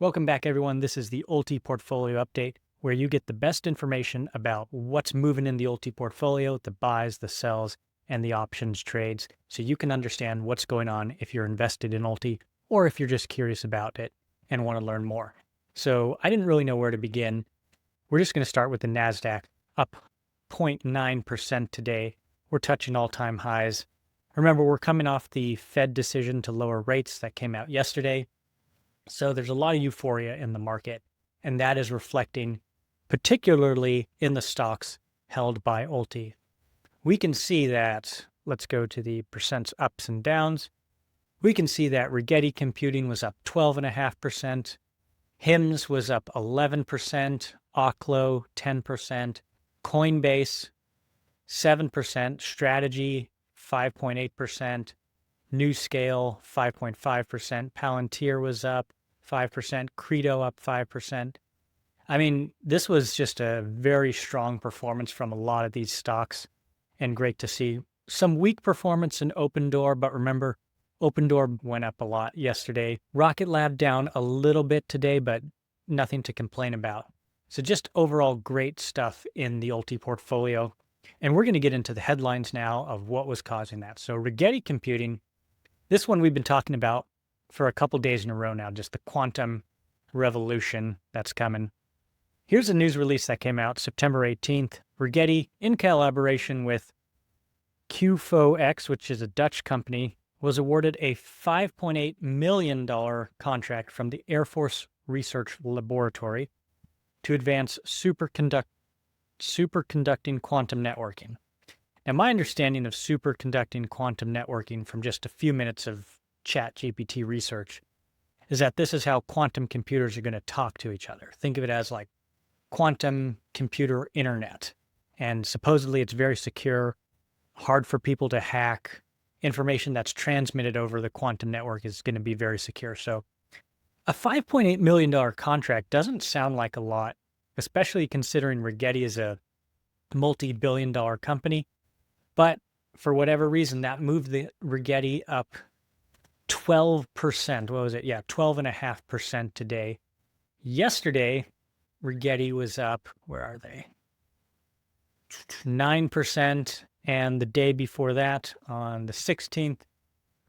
Welcome back, everyone. This is the Ulti Portfolio Update, where you get the best information about what's moving in the Ulti portfolio, the buys, the sells, and the options trades, so you can understand what's going on if you're invested in Ulti or if you're just curious about it and want to learn more. So I didn't really know where to begin. We're just going to start with the NASDAQ, up 0.9% today. We're touching all-time highs. Remember, we're coming off the Fed decision to lower rates that came out yesterday. So there's a lot of euphoria in the market, and that is reflecting particularly in the stocks held by Ulti. We can see that, let's go to the percents ups and downs. We can see that Rigetti Computing was up 12.5%, HIMS was up 11%, Oklo 10%, Coinbase 7%, Strategy 5.8%, NuScale 5.5%, Palantir was up 5%, Credo up 5%. I mean, this was just a very strong performance from a lot of these stocks, and great to see. Some weak performance in Opendoor, but remember, Opendoor went up a lot yesterday. Rocket Lab down a little bit today, but nothing to complain about. So just overall great stuff in the Ulti portfolio. And we're going to get into the headlines now of what was causing that. So Rigetti Computing, this one we've been talking about for a couple days in a row now, just the quantum revolution that's coming. Here's a news release that came out September 18th. Rigetti, in collaboration with QFOX, which is a Dutch company, was awarded a $5.8 million contract from the Air Force Research Laboratory to advance superconducting quantum networking. Now, my understanding of superconducting quantum networking from just a few minutes of ChatGPT research is that this is how quantum computers are going to talk to each other. Think of it as like quantum computer internet. And supposedly it's very secure, hard for people to hack. Information that's transmitted over the quantum network is going to be very secure. So a $5.8 million contract doesn't sound like a lot, especially considering Rigetti is a multi-billion-dollar company. But for whatever reason, that moved the Rigetti up 12%. What was it? Yeah, 12.5% today. Yesterday, Rigetti was up, where are they? 9%. And the day before that, on the 16th,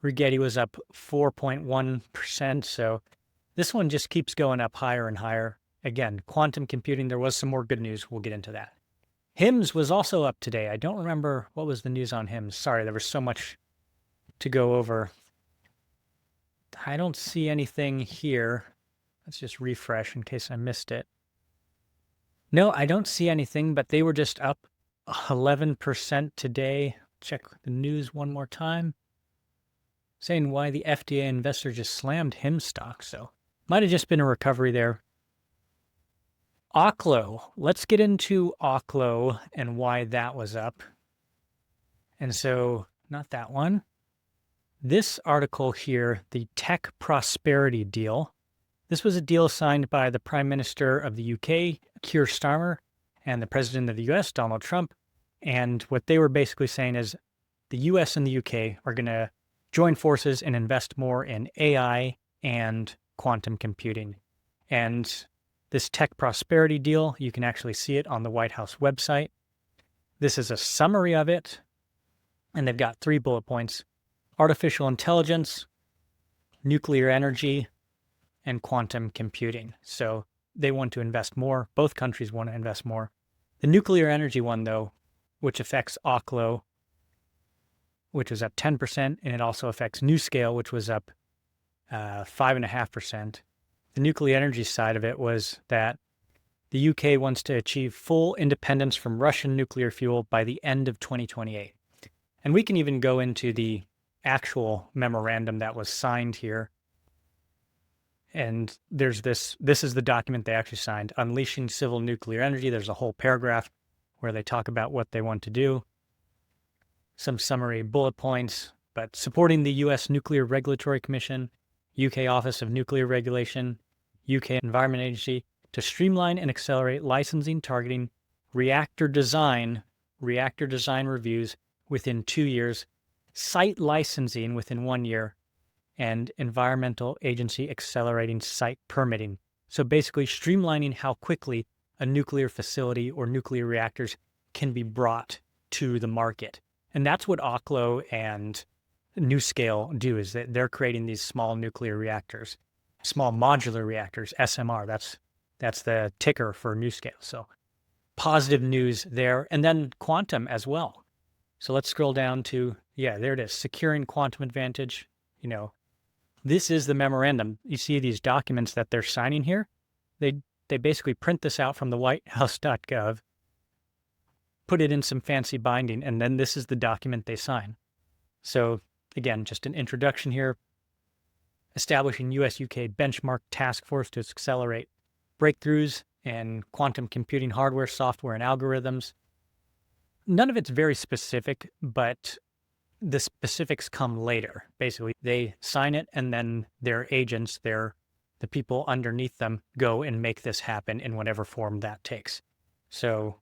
Rigetti was up 4.1%. So this one just keeps going up higher and higher. Again, quantum computing, there was some more good news. We'll get into that. HIMS was also up today. I don't remember what was the news on HIMS. Sorry, there was so much to go over. I don't see anything here. Let's just refresh in case I missed it. No, I don't see anything, but they were just up 11% today. Check the news one more time. Saying why the FDA investor just slammed HIMS stock. So might have just been a recovery there. Oklo. Let's get into Oklo and why that was up. And so, not that one. This article here, the Tech Prosperity Deal. This was a deal signed by the Prime Minister of the UK, Keir Starmer, and the President of the US, Donald Trump. And what they were basically saying is the US and the UK are going to join forces and invest more in AI and quantum computing. And this Tech Prosperity Deal, you can actually see it on the White House website. This is a summary of it, and they've got 3 bullet points: artificial intelligence, nuclear energy, and quantum computing. So they want to invest more. Both countries want to invest more. The nuclear energy one, though, which affects Oklo, which was up 10%, and it also affects NuScale, which was up 5.5%. The nuclear energy side of it was that the UK wants to achieve full independence from Russian nuclear fuel by the end of 2028. And we can even go into the actual memorandum that was signed here. And there's this is the document they actually signed, Unleashing Civil Nuclear Energy. There's a whole paragraph where they talk about what they want to do. Some summary bullet points, but supporting the U.S. Nuclear Regulatory Commission, UK Office of Nuclear Regulation, UK Environment Agency, to streamline and accelerate licensing, targeting reactor design reviews within 2 years, site licensing within 1 year, and Environmental Agency accelerating site permitting. So basically streamlining how quickly a nuclear facility or nuclear reactors can be brought to the market. And that's what Oklo and NuScale do, is that they're creating these small nuclear reactors, small modular reactors, SMR. That's the ticker for NuScale. So positive news there. And then quantum as well. So let's scroll down to, yeah, there it is, securing quantum advantage. You know, this is the memorandum. You see these documents that they're signing here. They basically print this out from the whitehouse.gov, put it in some fancy binding, and then this is the document they sign. So again, just an introduction here. Establishing US-UK benchmark task force to accelerate breakthroughs in quantum computing hardware, software, and algorithms. None of it's very specific, but the specifics come later. Basically, they sign it, and then their agents, the people underneath them, go and make this happen in whatever form that takes. So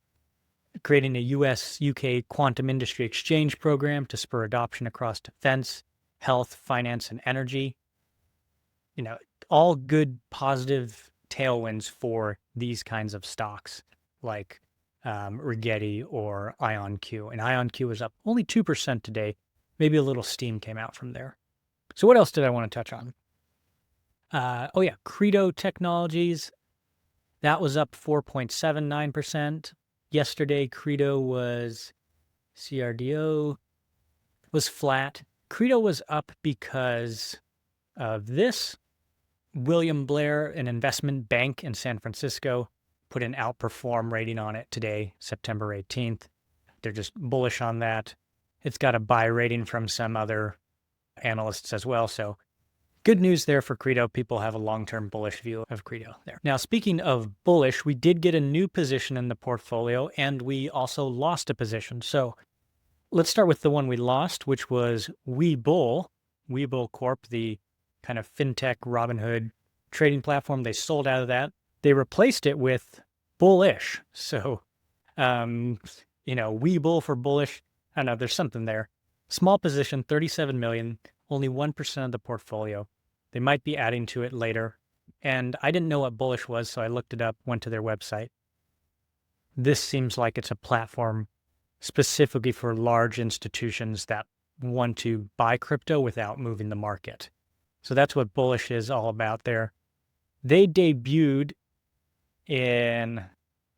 creating a US-UK quantum industry exchange program to spur adoption across defense, health, finance, and energy. You know, all good, positive tailwinds for these kinds of stocks like Rigetti or IONQ. And IONQ is up only 2% today. Maybe a little steam came out from there. So what else did I want to touch on? Oh yeah, Credo Technologies. That was up 4.79%. Yesterday, Credo was, CRDO was flat. Credo was up because of this. William Blair, an investment bank in San Francisco, put an outperform rating on it today, September 18th. They're just bullish on that. It's got a buy rating from some other analysts as well. So good news there for Credo. People have a long-term bullish view of Credo there. Now, speaking of bullish, we did get a new position in the portfolio, and we also lost a position. So let's start with the one we lost, which was Webull Corp, the kind of fintech Robinhood trading platform. They sold out of that. They replaced it with bullish. So, Webull for bullish. I don't know, there's something there. Small position, 37 million, only 1% of the portfolio. They might be adding to it later. And I didn't know what bullish was, so I looked it up, went to their website. This seems like it's a platform specifically for large institutions that want to buy crypto without moving the market. So that's what bullish is all about there. They debuted in,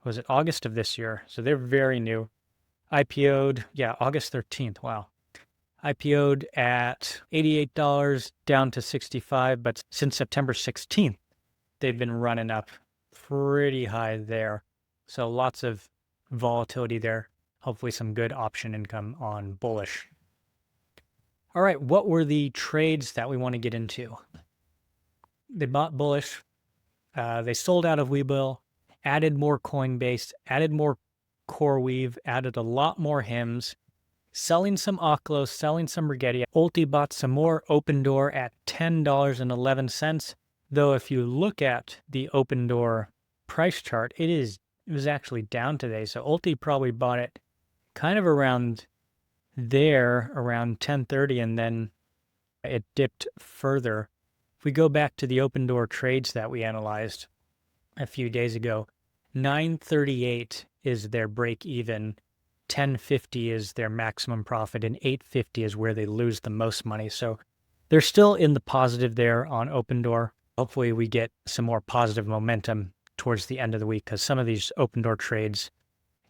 was it August of this year? So they're very new. IPO'd, August 13th. Wow. IPO'd at $88 down to $65, but since September 16th, they've been running up pretty high there. So lots of volatility there. Hopefully some good option income on bullish. All right, what were the trades that we want to get into? They bought bullish. They sold out of Webull, added more Coinbase, added more CoreWeave, added a lot more HIMS, selling some Oklo, selling some Rigetti. Ulti bought some more. Open Door at $10.11. Though if you look at the Open Door price chart, it was actually down today. So Ulti probably bought it kind of around there, around 10:30, and then it dipped further. If we go back to the Open Door trades that we analyzed a few days ago, 938 is their break even, 1050 is their maximum profit, and 850 is where they lose the most money. So they're still in the positive there on Open Door. Hopefully we get some more positive momentum towards the end of the week, because some of these Open Door trades,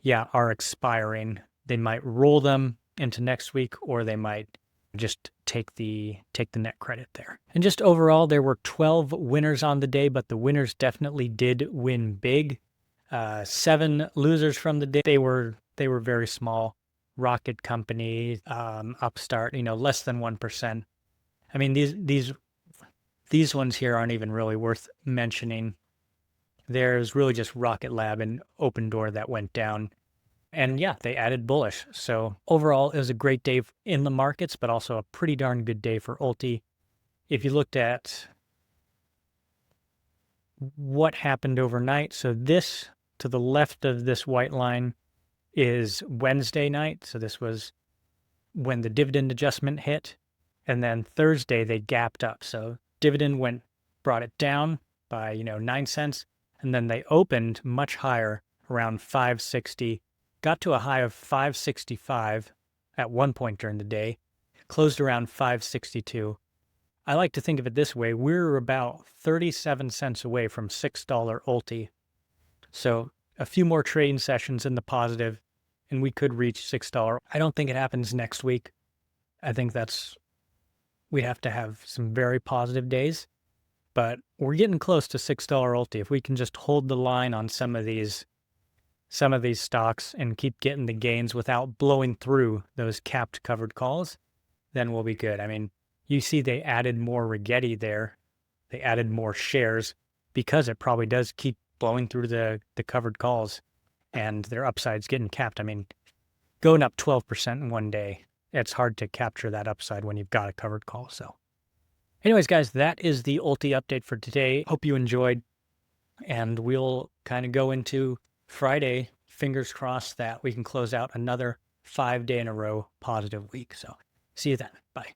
are expiring. They might roll them into next week, or they might just take the net credit there. And just overall, there were 12 winners on the day, but the winners definitely did win big. 7 losers from the day. They were very small. Rocket Company, Upstart, less than 1%. I mean, these ones here aren't even really worth mentioning. There's really just Rocket Lab and Open Door that went down. And they added bullish. So overall, it was a great day in the markets, but also a pretty darn good day for Ulti. If you looked at what happened overnight, so this to the left of this white line is Wednesday night. So this was when the dividend adjustment hit. And then Thursday, they gapped up. So dividend brought it down by, 9 cents. And then they opened much higher, around 560, got to a high of 565 at one point during the day, closed around 562. I like to think of it this way. We're about 37 cents away from $6 Ulti. So a few more trading sessions in the positive, and we could reach $6. I don't think it happens next week. I think we'd have to have some very positive days, but we're getting close to $6 Ulti. If we can just hold the line on some of these stocks and keep getting the gains without blowing through those capped covered calls, then we'll be good. I mean, you see they added more Rigetti there. They added more shares because it probably does keep blowing through the covered calls and their upside's getting capped. I mean, going up 12% in one day, it's hard to capture that upside when you've got a covered call. So anyways, guys, that is the Ulti update for today. Hope you enjoyed, and we'll kind of go into Friday. Fingers crossed that we can close out another 5-day in a row positive week. So see you then. Bye.